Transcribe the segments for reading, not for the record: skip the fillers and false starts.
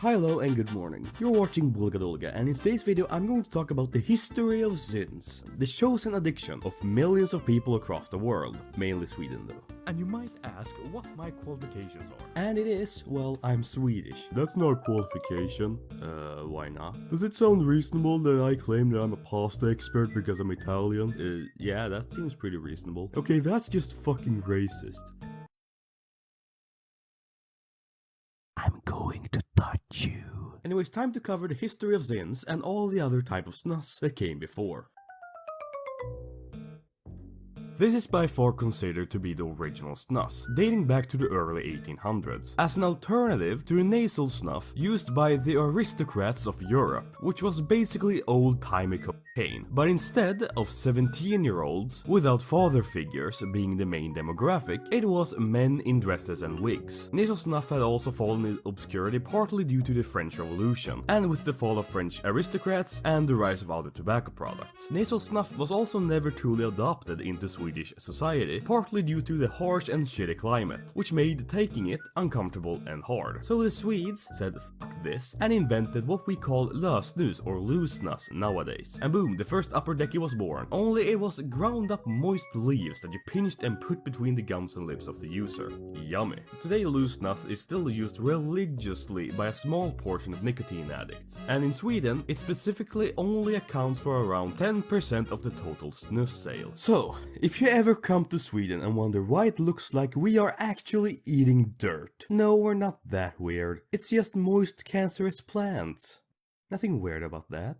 Hi, hello and good morning. You're watching Bulgadolga, and in today's video I'm going to talk about the history of Snus, the chosen addiction of millions of people across the world, mainly Sweden though. And you might ask what my qualifications are. And it is, well, I'm Swedish. That's not a qualification. Why not? Does it sound reasonable that I claim that I'm a pasta expert because I'm Italian? Yeah, that seems pretty reasonable. Okay, that's just fucking racist. I'm going to touch you. Anyways, time to cover the history of Zins and all the other type of snus that came before. This is by far considered to be the original snus, dating back to the early 1800s, as an alternative to the nasal snuff used by the aristocrats of Europe, which was basically old-timey cocaine, but instead of 17-year-olds without father figures being the main demographic, it was men in dresses and wigs. Nasal snuff had also fallen in obscurity partly due to the French Revolution, and with the fall of French aristocrats and the rise of other tobacco products. Nasal snuff was also never truly adopted into Swedish society, partly due to the harsh and shitty climate, which made taking it uncomfortable and hard. So the Swedes said fuck this and invented what we call lösnus or loose snus nowadays. And boom, the first upper decky was born, only it was ground up moist leaves that you pinched and put between the gums and lips of the user. Yummy. Today loose snus is still used religiously by a small portion of nicotine addicts, and in Sweden it specifically only accounts for around 10% of the total snus sale. So, if you ever come to Sweden and wonder why it looks like we are actually eating dirt, no, we're not that weird. It's just moist cancerous plants. Nothing weird about that.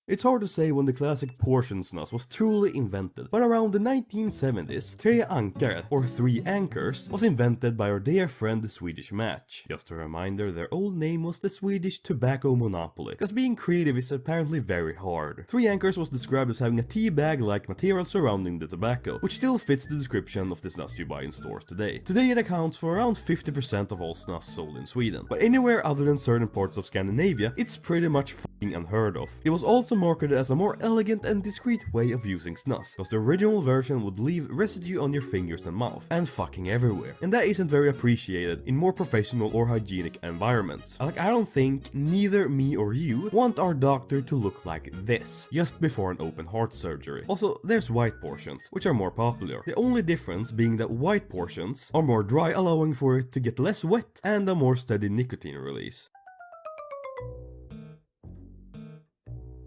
It's hard to say when the classic portion snus was truly invented, but around the 1970s, Tre Ankare, or Three Anchors, was invented by our dear friend the Swedish Match. Just a reminder, their old name was the Swedish Tobacco Monopoly, because being creative is apparently very hard. Three Anchors was described as having a tea bag-like material surrounding the tobacco, which still fits the description of the snus you buy in stores today. Today it accounts for around 50% of all snus sold in Sweden, but anywhere other than certain parts of Scandinavia, it's pretty much fucking unheard of. It was also marketed as a more elegant and discreet way of using snus, because the original version would leave residue on your fingers and mouth, and fucking everywhere. And that isn't very appreciated in more professional or hygienic environments. Like, I don't think neither me or you want our doctor to look like this, just before an open heart surgery. Also, there's white portions, which are more popular. The only difference being that white portions are more dry, allowing for it to get less wet and a more steady nicotine release.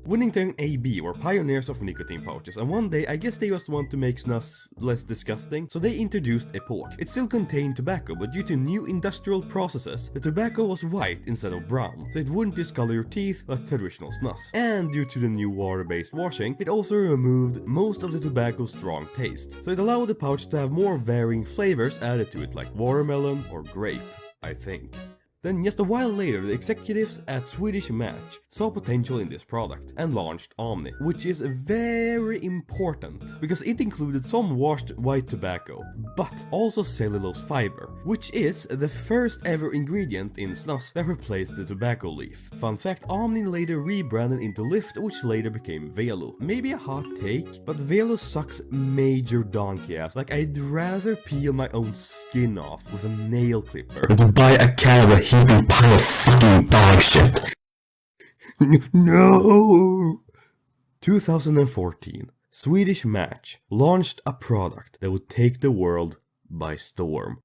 Winnington AB were pioneers of nicotine pouches, and one day I guess they just want to make snus less disgusting, so they introduced Epoch. It still contained tobacco, but due to new industrial processes, the tobacco was white instead of brown, so it wouldn't discolor your teeth like traditional snus. And due to the new water-based washing, it also removed most of the tobacco's strong taste, so it allowed the pouch to have more varying flavors added to it, like watermelon or grape, I think. Then just a while later, the executives at Swedish Match saw potential in this product and launched Omni, which is very important because it included some washed white tobacco, but also cellulose fiber, which is the first ever ingredient in snus that replaced the tobacco leaf. Fun fact, Omni later rebranded into Lift, which later became Velo. Maybe a hot take, but Velo sucks major donkey ass. Like, I'd rather peel my own skin off with a nail clipper than to buy a can of a heaping pile of fucking dog shit. No! 2014, Swedish Match launched a product that would take the world by storm.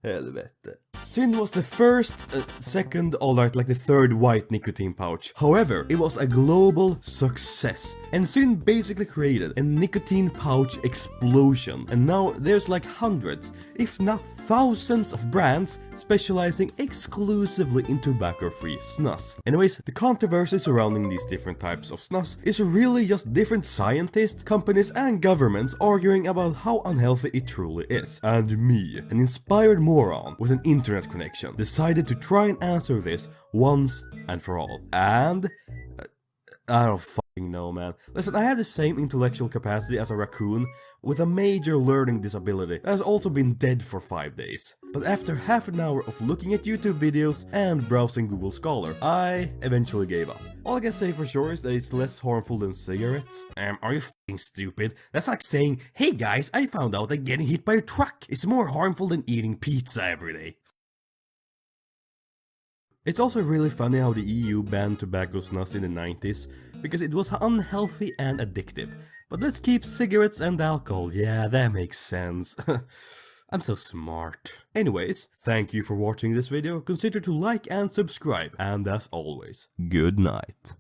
Helvete. Zyn was the first, second, alright, like the third white nicotine pouch. However, it was a global success, and Zyn basically created a nicotine pouch explosion. And now there's like hundreds, if not thousands of brands specializing exclusively in tobacco-free snus. Anyways, the controversy surrounding these different types of snus is really just different scientists, companies and governments arguing about how unhealthy it truly is. And me, an inspired moron with an internet connection, decided to try and answer this once and for all. And I don't fucking fucking know, man. Listen, I have the same intellectual capacity as a raccoon with a major learning disability that has also been dead for 5 days. But after half an hour of looking at YouTube videos and browsing Google Scholar, I eventually gave up. All I can say for sure is that it's less harmful than cigarettes. Are you fucking stupid? That's like saying, hey guys, I found out that getting hit by a truck is more harmful than eating pizza every day. It's also really funny how the EU banned tobacco snus in the 90s, because it was unhealthy and addictive. But let's keep cigarettes and alcohol, yeah, that makes sense. I'm so smart. Anyways, thank you for watching this video, consider to like and subscribe, and as always, good night.